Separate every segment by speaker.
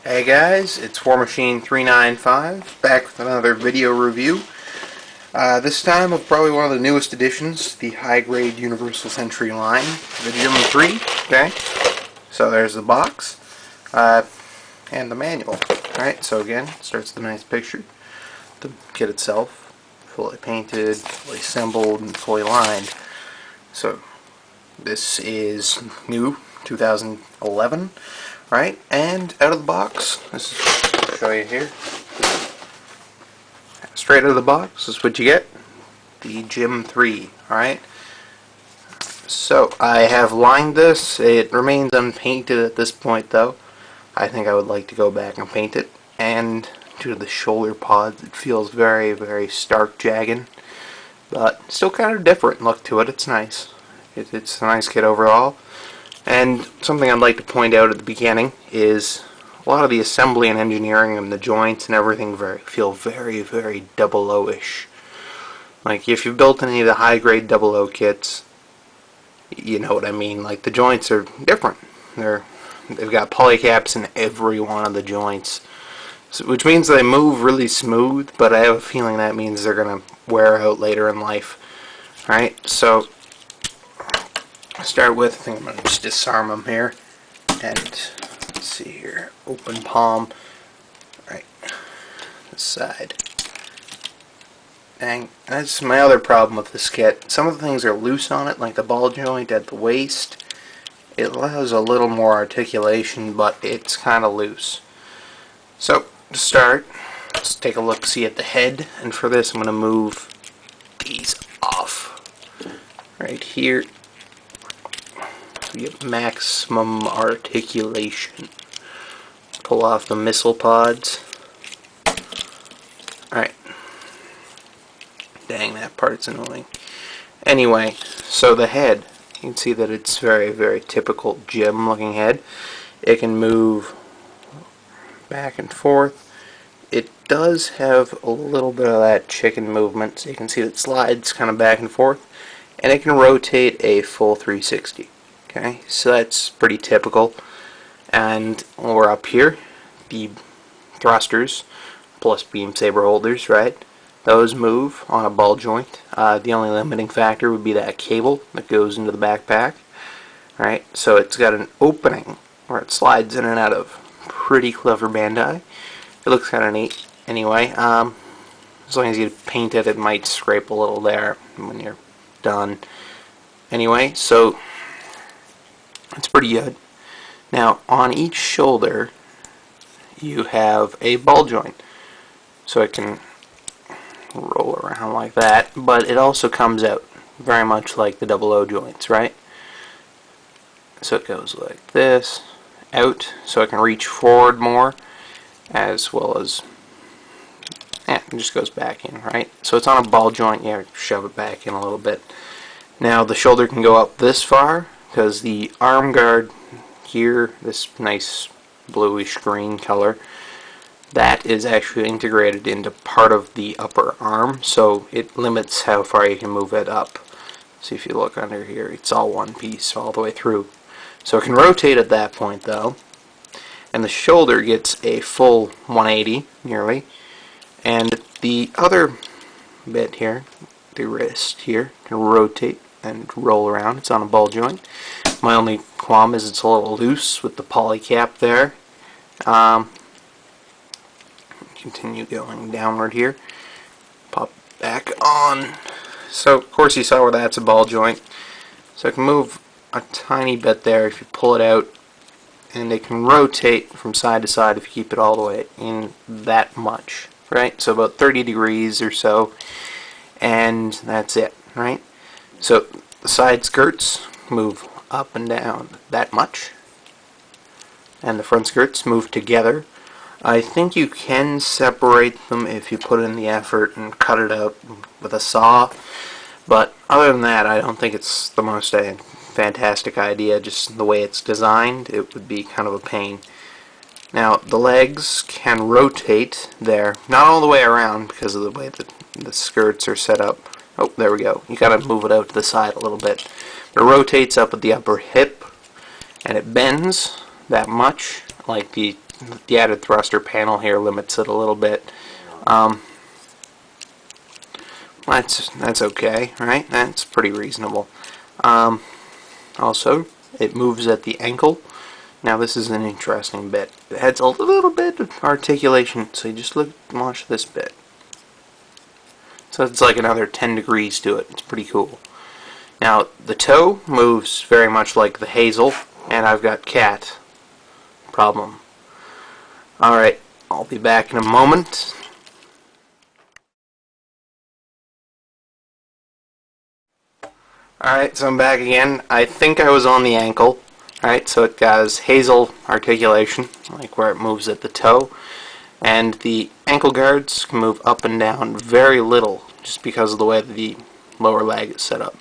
Speaker 1: Hey guys, it's War Machine 395 back with another video review. This time of probably one of the newest additions, the high-grade Universal Century line, the GM III. Okay, so there's the box and the manual. Alright, so again, starts with a nice picture. The kit itself, fully painted, fully assembled, and fully lined. So this is new, 2011. Right, and out of the box, this is, I'll show you here. Straight out of the box, this is what you get. The GM III, alright. So, I have lined this. It remains unpainted at this point though. I think I would like to go back and paint it. And due to the shoulder pods, it feels very, very stark Jegan. But still kind of different look to it. It's nice. It's a nice kit overall. And something I'd like to point out at the beginning is a lot of the assembly and engineering and the joints and everything feel very, very 00-ish. Like if you've built any of the high-grade 00 kits, you know what I mean. Like the joints are different. They've got polycaps in every one of the joints, which means they move really smooth. But I have a feeling that means they're gonna wear out later in life. Right? So start with, I think I'm going to just disarm them here, and let's see here, open palm, right, this side. Dang, that's my other problem with this kit. Some of the things are loose on it, like the ball joint at the waist. It allows a little more articulation, but it's kind of loose. So, to start, let's take a look-see at the head, and for this I'm going to move these off, right here. Get maximum articulation. Pull off the missile pods. Alright. Dang, that part's annoying. Anyway, so the head, you can see that it's very, very typical GM looking head. It can move back and forth. It does have a little bit of that chicken movement, so you can see it slides kind of back and forth. And it can rotate a full 360. Okay, so that's pretty typical. And when we're up here, the thrusters plus beam saber holders, right? Those move on a ball joint. The only limiting factor would be that cable that goes into the backpack. Right, so it's got an opening where it slides in and out of. Pretty clever Bandai. It looks kind of neat. Anyway, as long as you paint it, it might scrape a little there when you're done. Anyway, so it's pretty good. Now, on each shoulder, you have a ball joint. So it can roll around like that, but it also comes out very much like the 00 joints, right? So it goes like this, out, so it can reach forward more, as well as, it just goes back in, right? So it's on a ball joint, you have to shove it back in a little bit. Now, the shoulder can go up this far, because the arm guard here, this nice bluish green color, that is actually integrated into part of the upper arm, so it limits how far you can move it up. See, if you look under here, it's all one piece all the way through. So it can rotate at that point though, and the shoulder gets a full 180 nearly, and the other bit here, the wrist here, can rotate and roll around. It's on a ball joint. My only qualm is it's a little loose with the poly cap there. Continue going downward here. Pop back on. So of course you saw where that's a ball joint. So it can move a tiny bit there if you pull it out, and it can rotate from side to side if you keep it all the way in that much. Right? So about 30 degrees or so, and that's it. Right? So the side skirts move up and down that much, and the front skirts move together. I think you can separate them if you put in the effort and cut it out with a saw, but other than that, I don't think it's the most fantastic idea. Just the way it's designed, it would be kind of a pain. Now, the legs can rotate there, not all the way around because of the way that the skirts are set up. Oh, there we go. You gotta move it out to the side a little bit. It rotates up at the upper hip, and it bends that much, like the the added thruster panel here limits it a little bit. That's okay, right? That's pretty reasonable. Also, it moves at the ankle. Now this is an interesting bit. It has a little bit of articulation, so you just watch this bit. So it's like another 10 degrees to it. It's pretty cool. Now the toe moves very much like the Hazel, and I've got cat problem. Alright, I'll be back in a moment. Alright, so I'm back again. I think I was on the ankle. Alright, so it has Hazel articulation, like where it moves at the toe. And the ankle guards can move up and down very little, just because of the way that the lower leg is set up.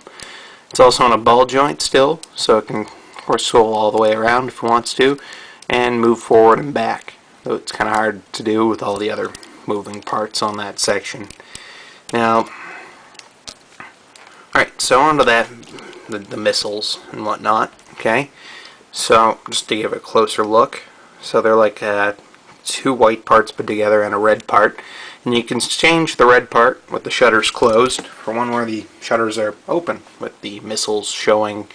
Speaker 1: It's also on a ball joint still, so it can, of course, swivel all the way around if it wants to, and move forward and back. Though it's kind of hard to do with all the other moving parts on that section. Now, alright, so on to that, the missiles and whatnot, okay? So, just to give a closer look, so they're like two white parts put together and a red part, and you can change the red part with the shutters closed for one where the shutters are open with the missiles showing.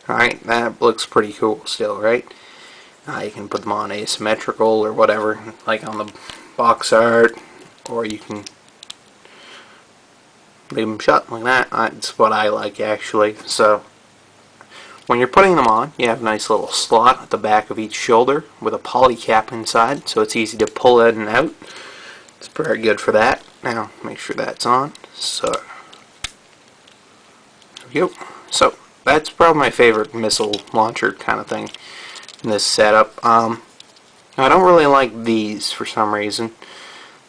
Speaker 1: Alright, that looks pretty cool still, right? You can put them on asymmetrical or whatever, like on the box art, or you can leave them shut like that. That's what I like, actually. So when you're putting them on, you have a nice little slot at the back of each shoulder with a poly cap inside, so it's easy to pull in and out. It's very good for that. Now, make sure that's on. So, there we go. So, that's probably my favorite missile launcher kind of thing in this setup. I don't really like these for some reason.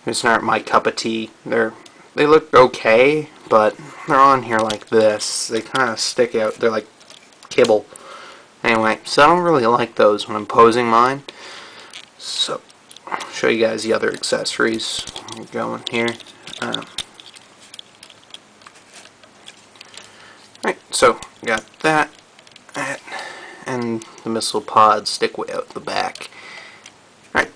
Speaker 1: These aren't my cup of tea. They look okay, but they're on here like this. They kind of stick out. They're like kibble. Anyway, so I don't really like those when I'm posing mine. So, I'll show you guys the other accessories going here. Right, so got that, and the missile pods stick way out the back. Right,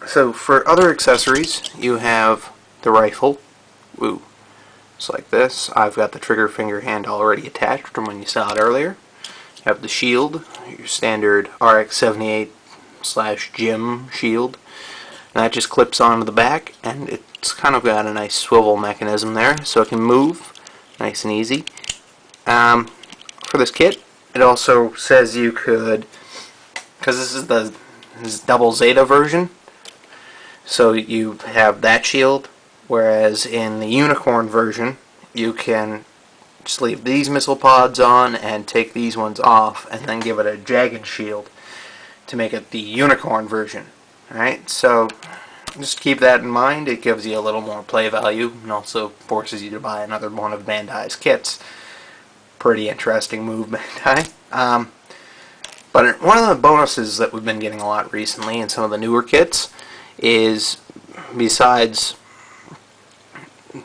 Speaker 1: so for other accessories, you have the rifle. Woo. It's like this. I've got the trigger finger hand already attached from when you saw it earlier. You have the shield, your standard RX-78/GM shield. And that just clips onto the back, and it's kind of got a nice swivel mechanism there, so it can move nice and easy. For this kit, it also says you could, because this is this double Zeta version, so you have that shield, whereas in the unicorn version, you can just leave these missile pods on and take these ones off, and then give it a jagged shield to make it the unicorn version. Alright, so just keep that in mind. It gives you a little more play value and also forces you to buy another one of Bandai's kits. Pretty interesting move, Bandai. But one of the bonuses that we've been getting a lot recently in some of the newer kits is, besides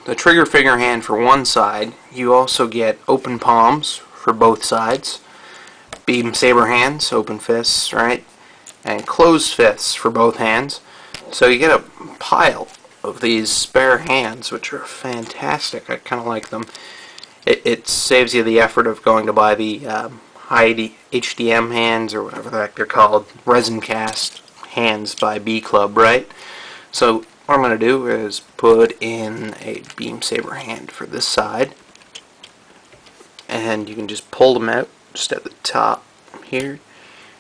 Speaker 1: the trigger finger hand for one side, you also get open palms for both sides, beam saber hands, open fists, right? And closed fists for both hands. So you get a pile of these spare hands, which are fantastic. I kind of like them. It saves you the effort of going to buy the high HDM hands, or whatever the heck they're called, resin cast hands by B Club, right? So what I'm going to do is put in a beam saber hand for this side, and you can just pull them out just at the top here,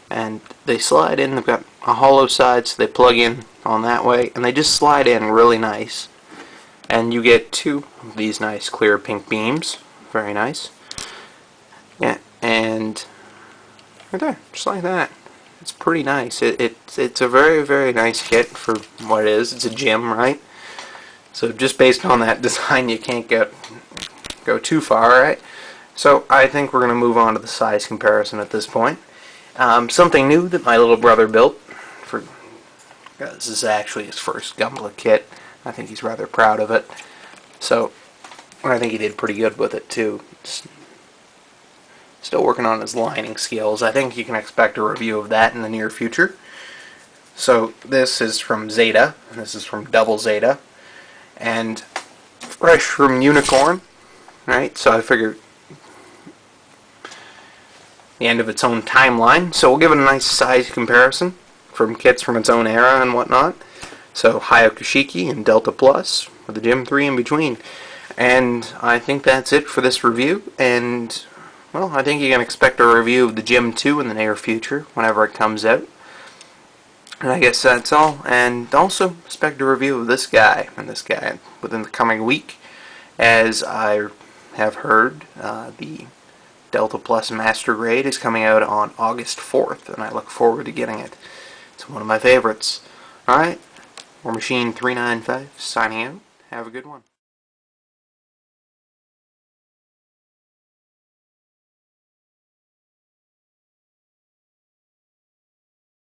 Speaker 1: and they slide in. They've got a hollow side, so they plug in on that way, and they just slide in really nice, and you get two of these nice clear pink beams. Very nice. Yeah, and right there, just like that. It's pretty nice. It's a very, very nice kit for what it is. It's a gym, right? So just based on that design, you can't go too far, right? So I think we're going to move on to the size comparison at this point. Something new that my little brother built. This is actually his first Gunpla kit. I think he's rather proud of it. So I think he did pretty good with it too. Still working on his lining skills. I think you can expect a review of that in the near future. So this is from Zeta, and this is from Double Zeta, and fresh from Unicorn, right? So I figured the end of its own timeline. So we'll give it a nice size comparison from kits from its own era and whatnot. So Hyakushiki and Delta Plus with the GM III in between. And I think that's it for this review. And well, I think you can expect a review of the GM II in the near future whenever it comes out. And I guess that's all. And also expect a review of this guy and this guy within the coming week, as I have heard the Delta Plus Master Grade is coming out on August 4th, and I look forward to getting it. It's one of my favorites. Alright, we're Machine 395 signing out. Have a good one.